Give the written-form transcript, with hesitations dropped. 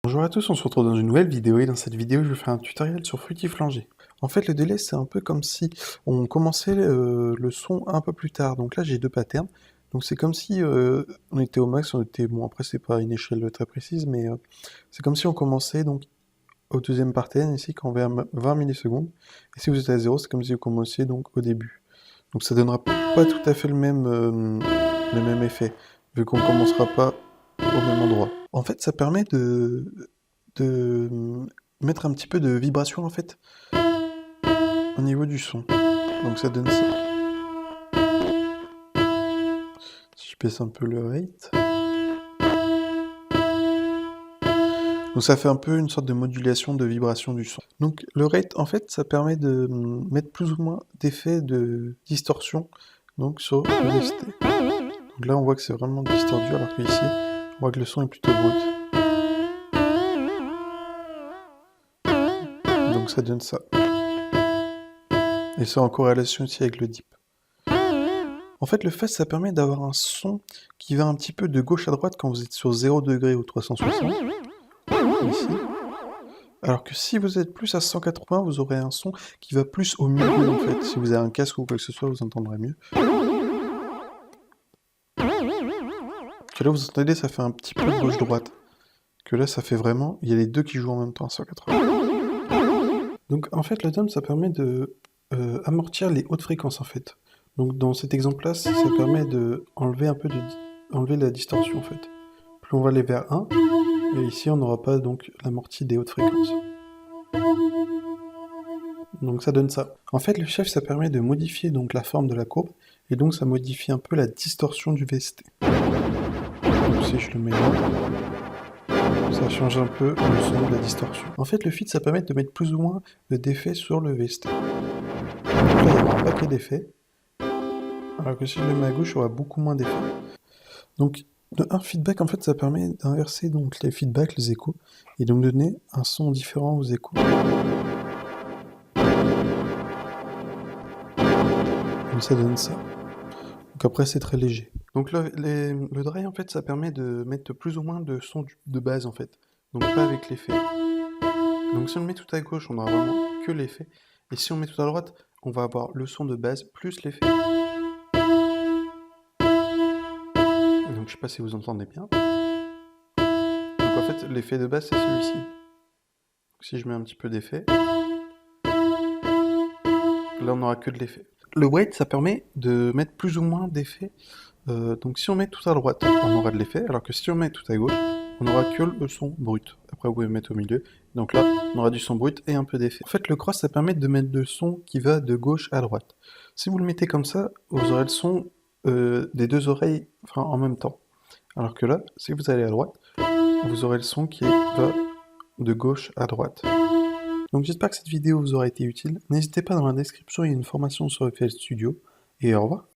Bonjour à tous, on se retrouve dans une nouvelle vidéo et dans cette vidéo je vais faire un tutoriel sur Fruitiflanger. En fait le délai c'est un peu comme si on commençait le son un peu plus tard, donc là j'ai deux patterns, donc c'est comme si on était au max, on était, bon après c'est pas une échelle très précise, mais c'est comme si on commençait donc au deuxième pattern ici quand on est à 20 millisecondes, et si vous êtes à 0 c'est comme si vous commenciez donc au début. Donc ça donnera pas tout à fait le même effet, vu qu'on commencera pas au même endroit. En fait, ça permet de mettre un petit peu de vibration en fait au niveau du son. Donc ça donne ça. Si je baisse un peu le rate. Donc ça fait un peu une sorte de modulation de vibration du son. Donc le rate en fait ça permet de mettre plus ou moins d'effets de distorsion donc sur le VST. Donc là on voit que c'est vraiment distordu alors que ici on voit que le son est plutôt brut. Donc ça donne ça. Et c'est en corrélation aussi avec le dip. En fait, le fuzz, ça permet d'avoir un son qui va un petit peu de gauche à droite quand vous êtes sur 0 degré ou 360, ici. Alors que si vous êtes plus à 180, vous aurez un son qui va plus au milieu, en fait. Si vous avez un casque ou quoi que ce soit, vous entendrez mieux. Que là, vous entendez, ça fait un petit peu gauche-droite. Que là, ça fait vraiment... Il y a les deux qui jouent en même temps à 180. Donc, en fait, le drum, ça permet de amortir les hautes fréquences, en fait. Donc, dans cet exemple-là, ça permet de enlever un peu enlever la distorsion, en fait. Plus on va aller vers 1, et ici, on n'aura pas donc l'amorti des hautes fréquences. Donc ça donne ça. En fait, le chef, ça permet de modifier donc la forme de la courbe, et donc ça modifie un peu la distorsion du VST. Donc si je le mets là, ça change un peu le son de la distorsion. En fait, le feed, ça permet de mettre plus ou moins d'effets sur le VST. Donc là, il y aura un paquet d'effets, alors que si je le mets à gauche, il y aura beaucoup moins d'effets. Donc, un feedback, en fait, ça permet d'inverser donc les feedbacks, les échos, et donc donner un son différent aux échos. Donc ça donne ça. Donc après, c'est très léger. Donc le dry, en fait, ça permet de mettre plus ou moins de son de base, en fait. Donc pas avec l'effet. Donc si on le met tout à gauche, on aura vraiment que l'effet. Et si on met tout à droite, on va avoir le son de base plus l'effet. Donc je sais pas si vous entendez bien. Donc en fait, l'effet de base, c'est celui-ci. Si je mets un petit peu d'effet, là on n'aura que de l'effet. Le weight, ça permet de mettre plus ou moins d'effets. Donc si on met tout à droite, on aura de l'effet, alors que si on met tout à gauche, on n'aura que le son brut. Après, vous pouvez mettre au milieu. Donc là, on aura du son brut et un peu d'effet. En fait, le cross, ça permet de mettre le son qui va de gauche à droite. Si vous le mettez comme ça, vous aurez le son des deux oreilles en même temps. Alors que là, si vous allez à droite, vous aurez le son qui va de gauche à droite. Donc j'espère que cette vidéo vous aura été utile. N'hésitez pas, dans la description, il y a une formation sur FL Studio. Et au revoir.